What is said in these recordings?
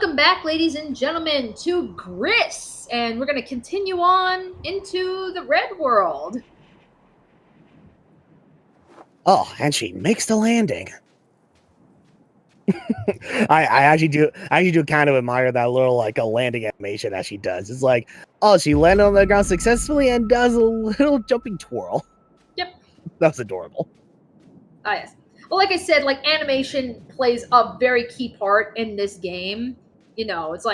Welcome back, ladies and gentlemen, to Gris, and we're going to continue on into the Red World. Oh, and she makes the landing. I actually do kind of admire that little a landing animation that she does. It's like, oh, she landed on the ground successfully and does a little jumping twirl. Yep. That was adorable. Ah, yes. Well, like I said, animation plays a very key part in this game. It's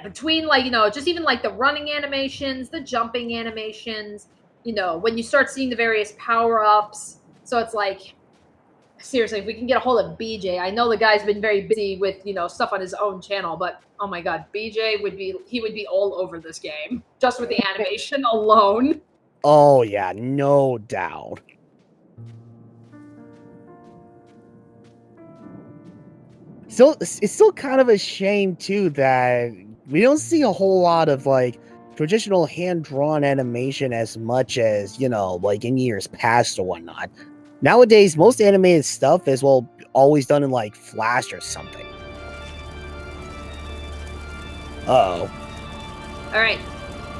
between just even the running animations, the jumping animations, when you start seeing the various power-ups. So it's like, seriously, if we can get a hold of BJ, I know the guy's been very busy with, stuff on his own channel, but oh my God, BJ would be all over this game just with the animation alone. Oh yeah, no doubt. It's still kind of a shame too that we don't see a whole lot of traditional hand-drawn animation as much as in years past or whatnot. Nowadays, most animated stuff is always done in Flash or something. Uh-oh. All right.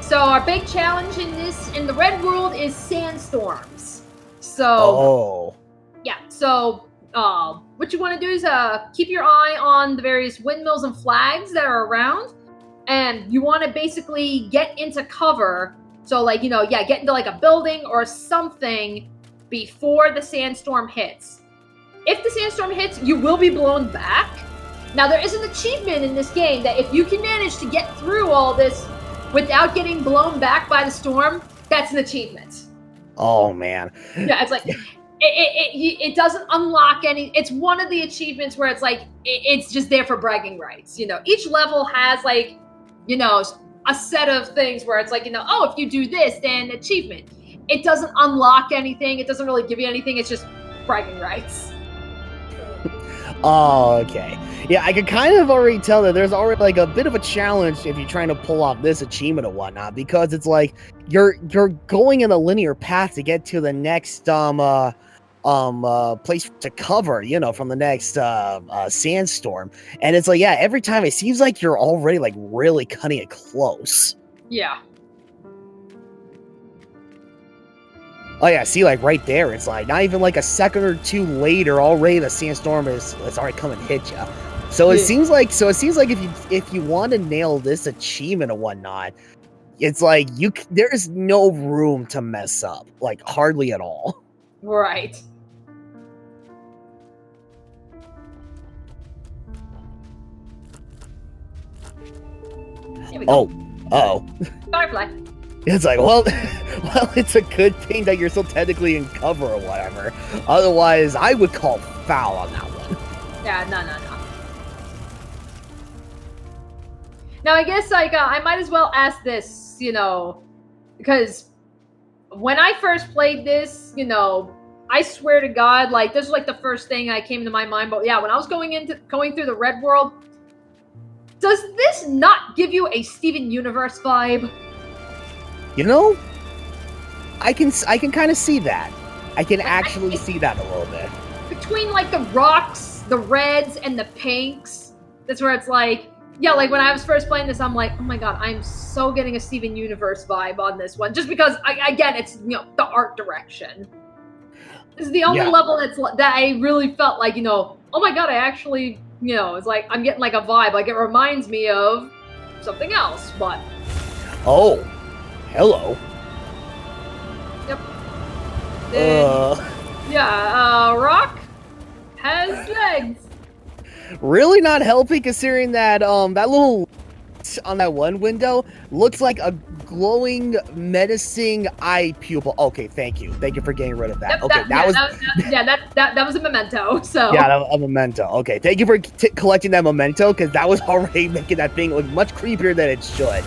So our big challenge in the Red World is sandstorms. So yeah. So what you want to do is keep your eye on the various windmills and flags that are around, and you want to basically get into cover. So get into a building or something before the sandstorm hits. If the sandstorm hits, you will be blown back. Now, there is an achievement in this game that if you can manage to get through all this without getting blown back by the storm, that's an achievement. Oh, man. Yeah, it's like, it doesn't unlock any. It's one of the achievements where it's it's just there for bragging rights. Each level has a set of things where it's oh, if you do this, then achievement. It doesn't unlock anything. It doesn't really give you anything. It's just bragging rights. Oh, okay. Yeah, I can kind of already tell that there's already a bit of a challenge if you're trying to pull off this achievement or whatnot, because it's you're going in a linear path to get to the next place to cover, from the next sandstorm, and it's every time it seems like you're already really cutting it close. Yeah. Oh yeah, see, right there, it's not even a second or two later, already the sandstorm it's already come and hit you. So it seems like if you want to nail this achievement or whatnot, it's there's no room to mess up, hardly at all. Right. Here we go. Oh. Firefly. It's well, it's a good thing that you're still technically in cover or whatever. Otherwise, I would call foul on that one. Yeah, no. Now, I guess, I might as well ask this, because when I first played this, I swear to God, this was, the first thing that came to my mind. But, yeah, when I was going through the Red World, does this not give you a Steven Universe vibe? I can kind of see that. I can actually see that a little bit. Between, the rocks, the reds, and the pinks, that's where it's yeah, when I was first playing this, I'm oh my God, I'm so getting a Steven Universe vibe on this one. Just because, again, it's, the art direction. This is the only level that I really felt oh my God, I actually, it's I'm getting a vibe. It reminds me of something else, but. Oh, hello. Yep. Then, rock has legs. Really not helping, considering that that little on that one window looks like a glowing, menacing eye pupil. Okay, thank you for getting rid of that. Yep, okay, that was a memento. So yeah, a memento. Okay, thank you for collecting that memento, because that was already making that thing look much creepier than it should.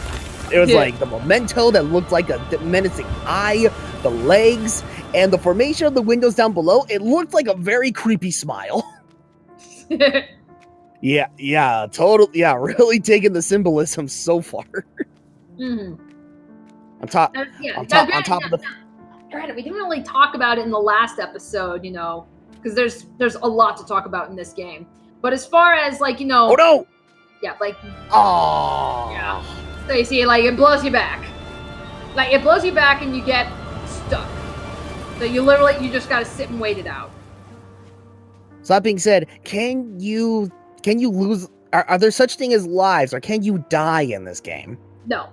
It was the memento that looked like a menacing eye, the legs, and the formation of the windows down below. It looked like a very creepy smile. Yeah, totally. Yeah, really taking the symbolism so far. Mm-hmm. On top of the. Granted, we didn't really talk about it in the last episode, because there's a lot to talk about in this game. But as far as like, you know... Oh no! Yeah, like... Oh! Yeah. So you see, like, it blows you back. Like, it blows you back and you get stuck. So you just gotta sit and wait it out. So that being said, can you lose... Are there such thing as lives, or can you die in this game? No.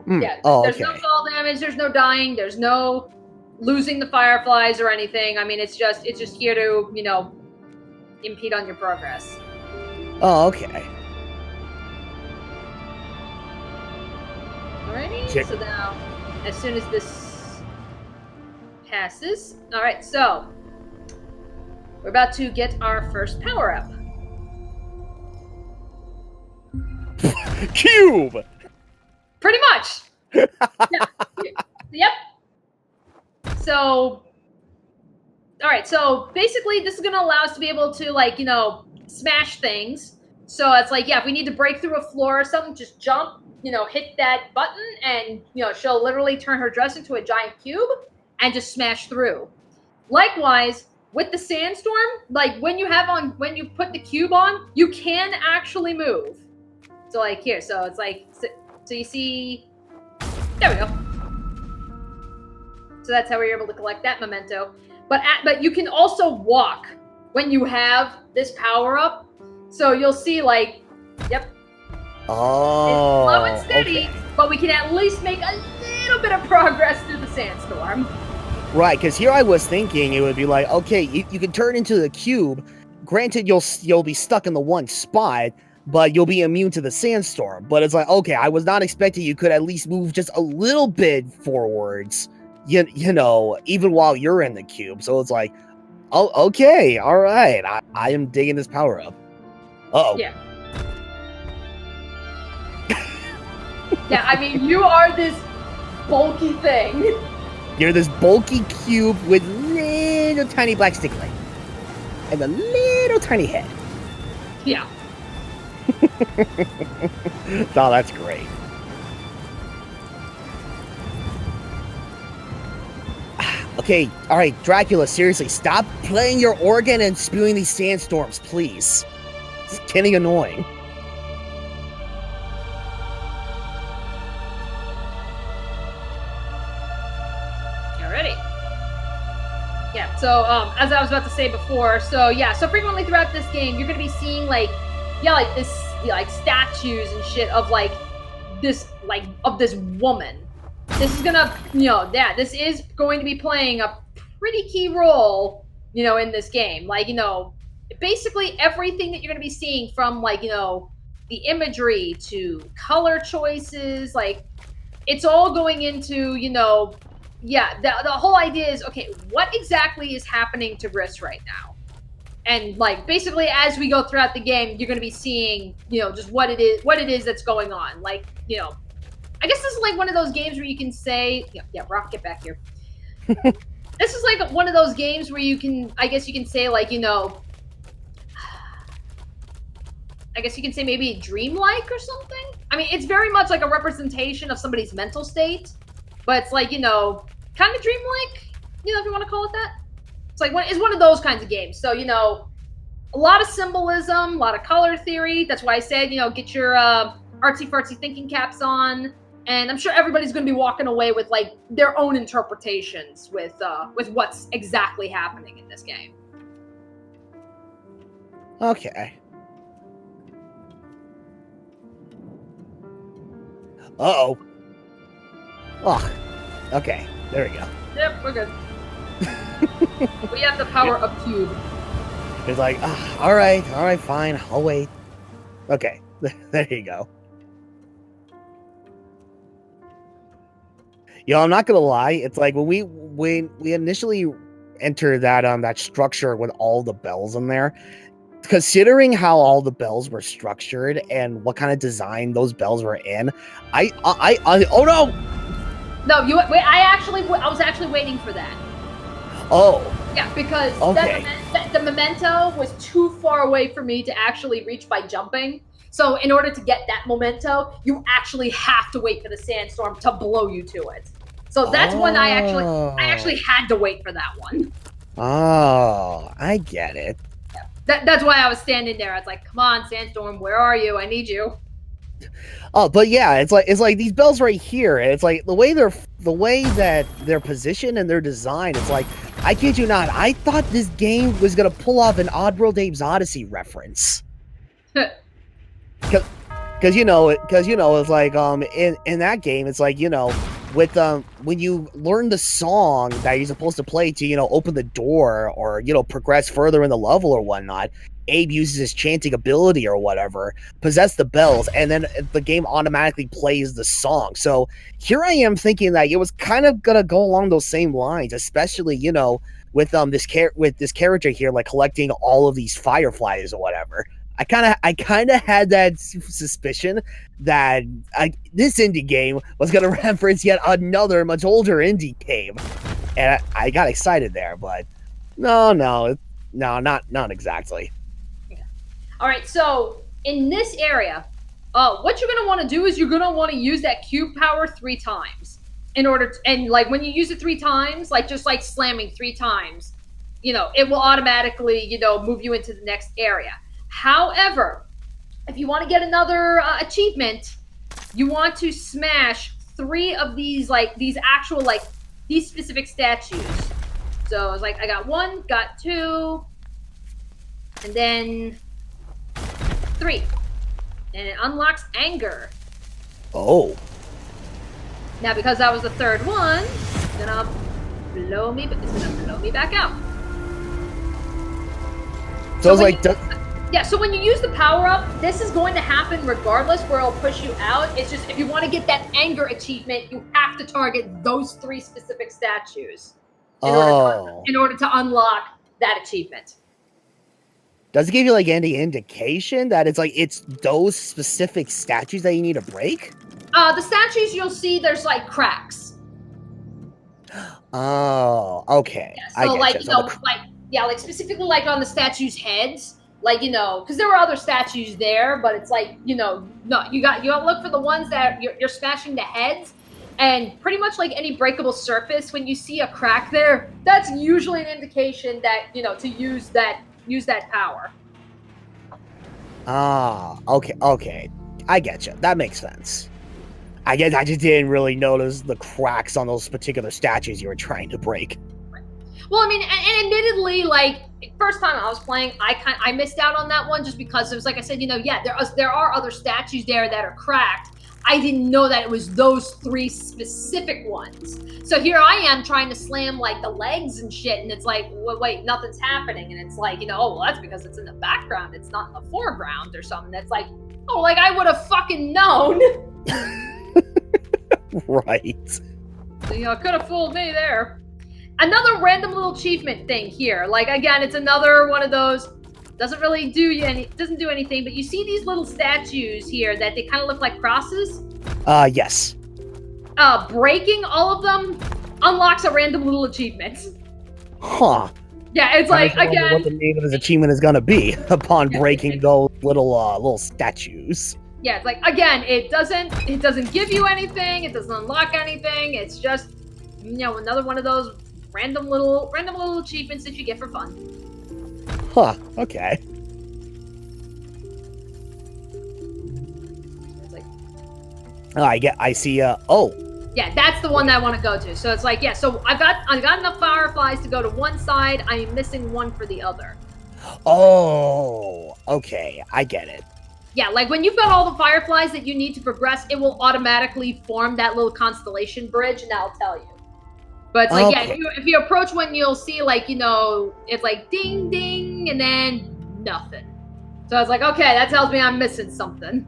Yeah. There's no fall damage, there's no dying, there's no losing the fireflies or anything. I mean, it's just here to, you know, impede on your progress. Oh, okay. Alrighty, so now, as soon as this passes... Alright, so... we're about to get our first power-up. Cube! Pretty much! Yep. So... Alright, so basically this is going to allow us to be able to, like, you know, smash things. So it's like, yeah, if we need to break through a floor or something, just jump, you know, hit that button, and, you know, she'll literally turn her dress into a giant cube and just smash through. Likewise, with the sandstorm, like, when you put the cube on, you can actually move. So, like, here, so it's like, so you see, there we go. So that's how we're able to collect that memento. But you can also walk when you have this power-up. So you'll see, like, yep. Oh, it's slow and steady, okay. But we can at least make a little bit of progress through the sandstorm. Right, because here I was thinking it would be like, okay, you can turn into the cube. Granted, you'll be stuck in the one spot, but you'll be immune to the sandstorm. But it's like, okay, I was not expecting you could at least move just a little bit forwards, you know, even while you're in the cube. So it's like, oh, okay, all right, I am digging this power up. Uh-oh. Yeah. Yeah, I mean, you are this bulky thing. You're this bulky cube with little tiny black stick leg. And a little tiny head. Yeah. Oh, that's great. Okay, alright, Dracula, seriously, stop playing your organ and spewing these sandstorms, please. It's getting annoying. Alrighty. Yeah, so, as I was about to say before, so frequently throughout this game, you're gonna be seeing, like, statues and shit of, like, this woman. This is gonna, this is going to be playing a pretty key role, in this game. Like, basically everything that you're gonna be seeing from, like, the imagery to color choices, like, it's all going into, the whole idea is, okay, what exactly is happening to Gris right now? And, like, basically as we go throughout the game, you're gonna be seeing, just what it is that's going on. Like, I guess this is like one of those games where you can say, Rock, get back here. This is like one of those games where you can, I guess you can say, like, I guess you can say maybe dreamlike or something. I mean, it's very much like a representation of somebody's mental state, but it's like, kind of dreamlike, if you want to call it that. It's like, it's one of those kinds of games. So, a lot of symbolism, a lot of color theory. That's why I said, get your artsy-fartsy thinking caps on. And I'm sure everybody's going to be walking away with, like, their own interpretations with what's exactly happening in this game. Okay. Uh-oh. Oh, okay. There we go. Yep, we're good. We have the power of cube. It's like, all right, fine, I'll wait. Okay, there you go. I'm not gonna lie. It's like when we initially entered that structure with all the bells in there. Considering how all the bells were structured and what kind of design those bells were in, I oh no! No, wait. I was actually waiting for that. Oh. Yeah, because okay. the memento was too far away for me to actually reach by jumping. So in order to get that memento, you actually have to wait for the sandstorm to blow you to it. So that's when I actually had to wait for that one. Oh, I get it. That's why I was standing there. I was like, come on, Sandstorm, where are you? I need you. Oh, but yeah, it's like these bells right here, and it's like the way that they're positioned and their design. It's like, I kid you not, I thought this game was gonna pull off an Oddworld Apes Odyssey reference. Because it's like in that game, it's like, with when you learn the song that you're supposed to play to open the door or progress further in the level or whatnot, Abe uses his chanting ability or whatever, possess the bells, and then the game automatically plays the song. So here I am thinking that it was kind of gonna go along those same lines, especially with this character here, like collecting all of these fireflies or whatever. I kind of had that suspicion that this indie game was going to reference yet another much older indie game, and I got excited there. But no, not exactly. Yeah. All right, so in this area, what you're going to want to do is you're going to want to use that cube power 3 times in order to, and like when you use it 3 times, like just like slamming 3 times, it will automatically move you into the next area. However, if you want to get another achievement, you want to smash 3 of these, like these actual, like these specific statues. So it's like I got 1, got 2, and then 3, and it unlocks anger. Oh. Now because that was the 3rd one, it's gonna blow me back out. So it's like. Yeah, so when you use the power-up, this is going to happen regardless where it'll push you out. It's just, if you want to get that anger achievement, you have to target those 3 specific statues in order to unlock that achievement. Does it give you like any indication that it's those specific statues that you need to break? The statues you'll see, there's like cracks. Oh, okay. Yeah, so like specifically like on the statues' heads. Like, because there were other statues there, but it's like, no, you got to look for the ones that you're smashing the heads, and pretty much like any breakable surface, when you see a crack there, that's usually an indication that, to use that power. Ah, okay. I get you. That makes sense. I guess I just didn't really notice the cracks on those particular statues you were trying to break. Well, I mean, and admittedly, like, first time I was playing, I missed out on that one just because it was like I said, there are other statues there that are cracked. I didn't know that it was those 3 specific ones. So here I am trying to slam like the legs and shit, and it's like, wait, nothing's happening, and it's like, that's because it's in the background, it's not in the foreground or something. That's like, like I would have fucking known. Right. So, could have fooled me there. Another random little achievement thing here. Like, again, it's another one of those, doesn't do anything, but you see these little statues here that they kind of look like crosses? Yes. Breaking all of them unlocks a random little achievement. Huh. Yeah, it's like, again, what the name of this achievement is gonna be upon breaking those little statues. Yeah, it's like, again, it doesn't give you anything, it doesn't unlock anything, it's just, another one of those random little achievements that you get for fun. Huh, okay. It's like, I see, yeah, that's the one that I want to go to. So it's like, yeah, so I got enough fireflies to go to one side, I am missing one for the other. Oh, okay, I get it. Yeah, like when you've got all the fireflies that you need to progress, it will automatically form that little constellation bridge, and that'll tell you. But it's like, okay. Yeah, if you approach one, you'll see, like, it's like ding, ding, and then nothing. So I was like, okay, that tells me I'm missing something.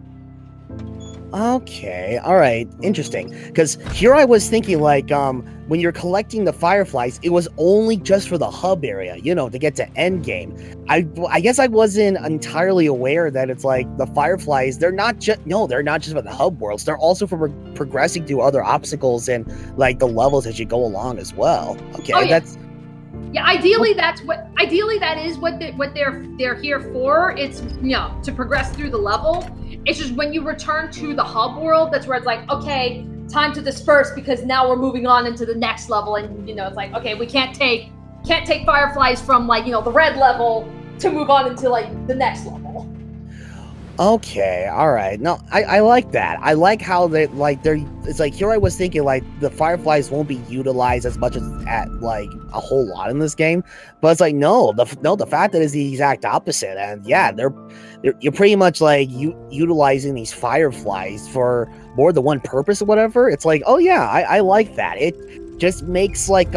Okay, all right, interesting. Because here I was thinking, like, when you're collecting the fireflies, it was only just for the hub area, to get to end game. I guess I wasn't entirely aware that it's like the fireflies, they're not just for the hub worlds, they're also for progressing through other obstacles and like the levels as you go along as well. Okay, oh, yeah. Ideally that is what they're here for. It's to progress through the level. It's just when you return to the hub world, that's where it's like, okay, time to disperse because now we're moving on into the next level, and it's like, okay, we can't take fireflies from like the red level to move on into like the next level. Okay, all right. No, I like that. I like how they're. It's like here I was thinking like the fireflies won't be utilized as much as at like a whole lot in this game, but it's like no, the fact that it's the exact opposite, and yeah, you're pretty much like utilizing these fireflies for more than one purpose or whatever. It's like oh yeah, I like that. It just makes like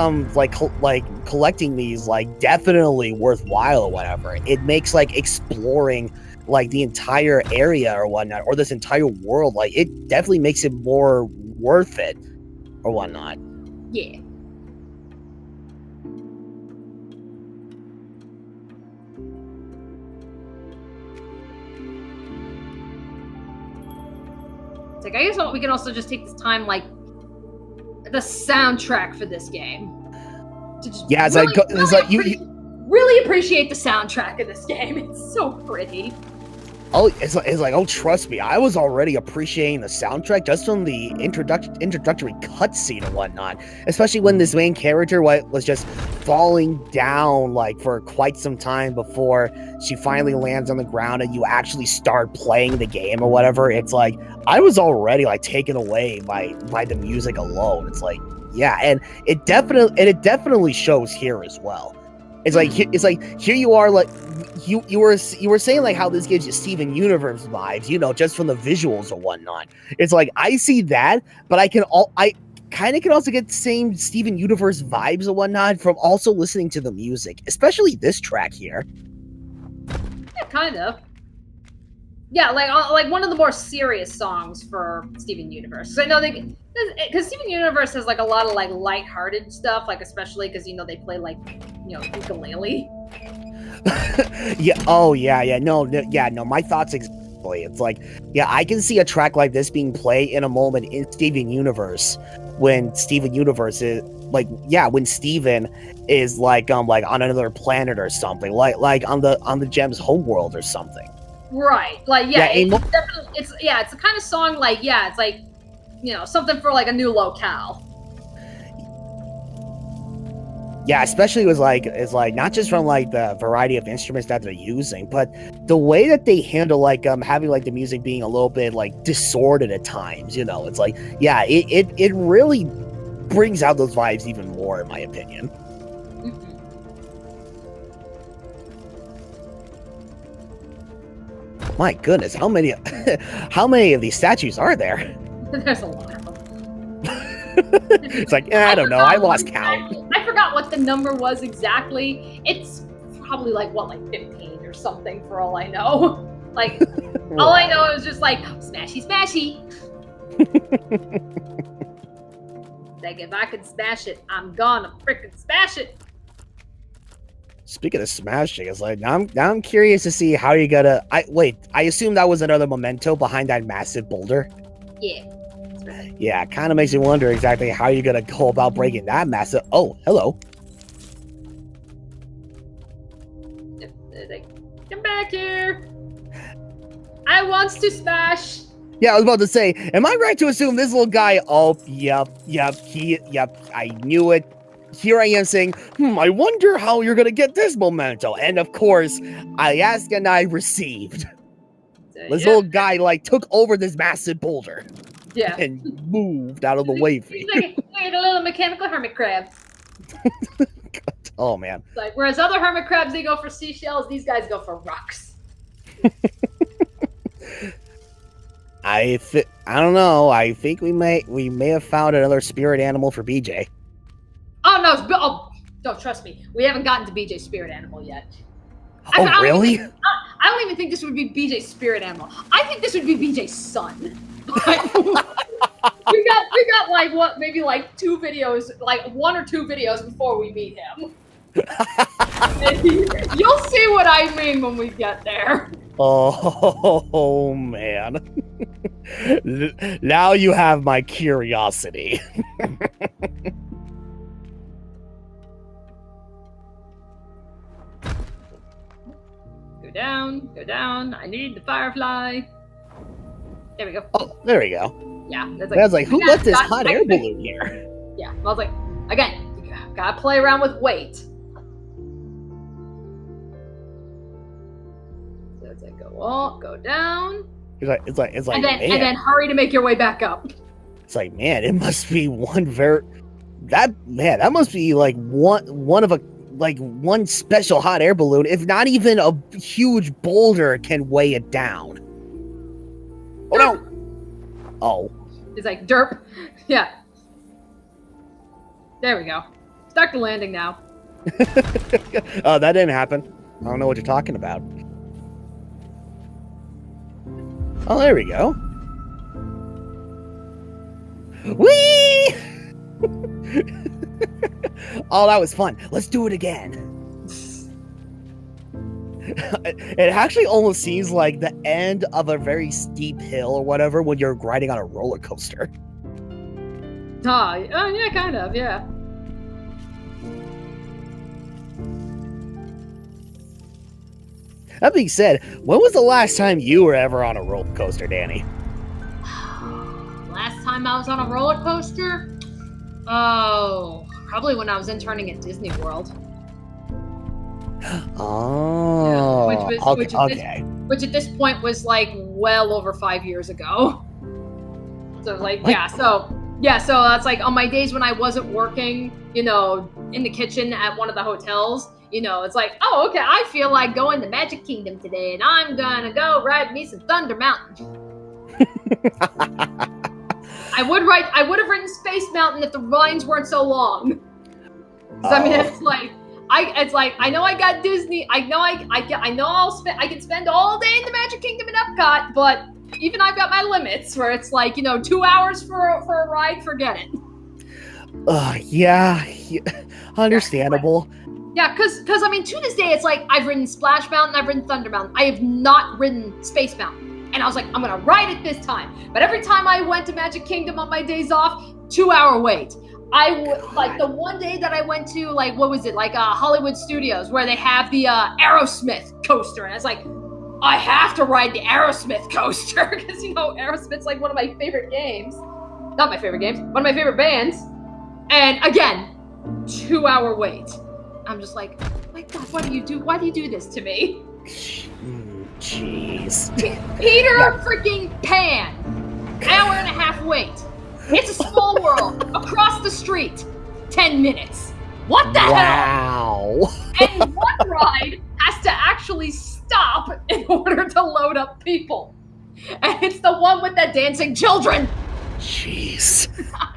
collecting these like definitely worthwhile or whatever. It makes like exploring like the entire area or whatnot, or this entire world, like it definitely makes it more worth it or whatnot. Yeah. It's like I guess we can also just take this time, like the soundtrack for this game. To just yeah, it's really appreciate the soundtrack of this game. It's so pretty. Oh, it's like, oh, trust me, I was already appreciating the soundtrack just from the introductory cutscene and whatnot, especially when this main character was just falling down like for quite some time before she finally lands on the ground and you actually start playing the game or whatever. It's like I was already like taken away by the music alone. It's like yeah, and it definitely shows here as well. It's like here you are like you were saying like how this gives you Steven Universe vibes, you know, just from the visuals or whatnot. It's like I see that, but I kind of can also get the same Steven Universe vibes or whatnot from also listening to the music, especially this track here. Yeah, kind of. Yeah, like one of the more serious songs for Steven Universe. Because I know because Steven Universe has like a lot of like lighthearted stuff, like especially because you know they play like ukulele. Yeah. Oh yeah. No. My thoughts exactly. It's like yeah, I can see a track like this being played in a moment in Steven Universe when Steven Universe is like when Steven is like on another planet or something, like on the Gem's homeworld or something. Right. Like it's the kind of song like it's like something for like a new locale. Yeah, especially it's like not just from like the variety of instruments that they're using, but the way that they handle like having like the music being a little bit like distorted at times, you know. It's like yeah, it really brings out those vibes even more in my opinion. My goodness, how many of these statues are there? There's a lot of them. It's like, I don't know, I lost count. I forgot what the number was exactly. It's probably like 15 or something for all I know. Like, all I know is just like, smashy, smashy. Like, if I could smash it, I'm gonna freaking smash it. Speaking of smashing, it's like now I'm curious to see how you gotta. I assume that was another memento behind that massive boulder. Yeah. Yeah, kind of makes me wonder exactly how you're gonna go about breaking that massive. Oh, hello. Come back here. I wants to smash. Yeah, I was about to say, am I right to assume this little guy? Oh, yep. I knew it. Here I am saying, I wonder how you're gonna get this memento. And of course, I asked and I received. This little guy like took over this massive boulder. Yeah. And moved out of the way for you. He's like a little mechanical hermit crab. Oh man. Like whereas other hermit crabs they go for seashells, these guys go for rocks. I don't know. I think we may have found another spirit animal for BJ. Oh no! Don't trust me. We haven't gotten to BJ's spirit animal yet. Really? I don't even think this would be BJ's spirit animal. I think this would be BJ's son. we got like what? Maybe like 2 videos, like 1 or 2 videos before we meet him. You'll see what I mean when we get there. Oh man. Now you have my curiosity. Go down. I need the firefly. There we go. Oh, there we go. Yeah. I was like, who left this hot air balloon here? Yeah. I was like, again, you gotta play around with weight. like go down. It's like, and then hurry to make your way back up. It's like, man, it must be that must be like one special hot air balloon. If not even a huge boulder can weigh it down. Oh no! Oh. It's like derp. Yeah. There we go. Start the landing now. Oh, that didn't happen. I don't know what you're talking about. Oh, there we go. Whee! Oh, that was fun. Let's do it again. It actually almost seems like the end of a very steep hill or whatever when you're riding on a roller coaster. Oh, yeah, kind of, yeah. That being said, when was the last time you were ever on a roller coaster, Danny? Last time I was on a roller coaster? Oh, probably when I was interning at Disney World. Oh, yeah, which at this point was like well over 5 years ago. So like, what? So that's like on my days when I wasn't working, in the kitchen at one of the hotels. It's like, oh, okay, I feel like going to Magic Kingdom today, and I'm gonna go ride me some Thunder Mountain. I would have ridden Space Mountain if the lines weren't so long. I mean, it's like I know I got Disney. I know I can spend all day in the Magic Kingdom in Epcot, but even I've got my limits where it's like 2 hours for a ride. Forget it. Yeah, understandable. Yeah, because I mean, to this day, it's like I've ridden Splash Mountain, I've ridden Thunder Mountain. I have not ridden Space Mountain. And I was like, I'm going to ride it this time. But every time I went to Magic Kingdom on my days off, 2-hour wait. I would, like, the one day that I went to, like, what was it? Like, Hollywood Studios, where they have the Aerosmith coaster. And I was like, I have to ride the Aerosmith coaster. Because, Aerosmith's, like, one of my favorite games. Not my favorite games. One of my favorite bands. And, again, 2-hour wait. I'm just like, my God, why do you do this to me? Jeez. Peter freaking Pan. Hour and a half wait. It's a small world. Across the street. 10 minutes. What the hell? Wow. And one ride has to actually stop in order to load up people. And it's the one with the dancing children. Jeez.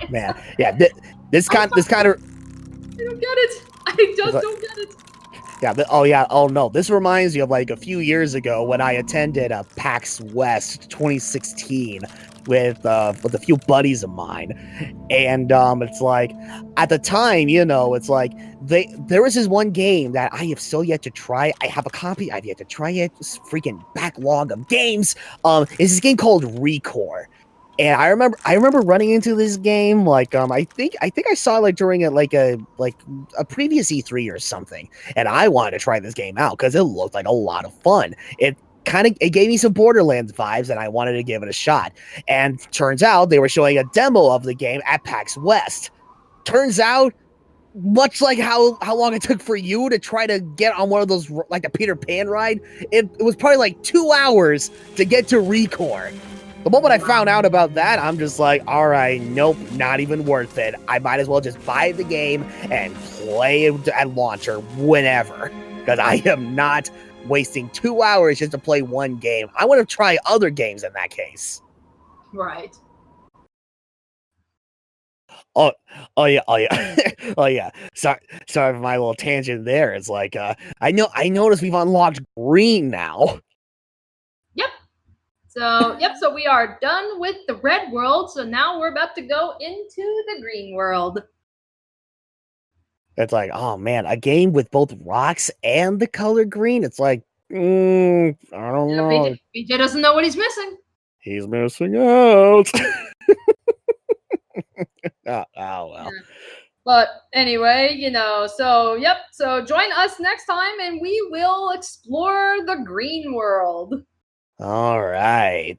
Man. Yeah, this kind of... I don't get it. I just don't get it. Yeah, oh no, this reminds me of like a few years ago when I attended PAX West 2016 with a few buddies of mine. And it's like, at the time, it's like, there was this one game that I have still yet to try. I have a copy, I've yet to try it, this freaking backlog of games. It's this game called Recore. And I remember running into this game like I think I saw like during a previous E3 or something, and I wanted to try this game out because it looked like a lot of fun. It gave me some Borderlands vibes, and I wanted to give it a shot. And turns out they were showing a demo of the game at PAX West. Turns out, much like how long it took for you to try to get on one of those, like the Peter Pan ride, it was probably like 2 hours to get to Recore. The moment I found out about that, I'm just like, all right, nope, not even worth it. I might as well just buy the game and play it at launch or whenever, because I am not wasting 2 hours just to play one game. I want to try other games in that case. Right. Oh yeah. Oh yeah. Sorry for my little tangent there. It's like, I noticed we've unlocked green now. So we are done with the red world, so now we're about to go into the green world. It's like, oh man, a game with both rocks and the color green? It's like, I don't know. BJ doesn't know what he's missing. He's missing out. Oh, well. Yeah. But anyway, so join us next time and we will explore the green world. All right.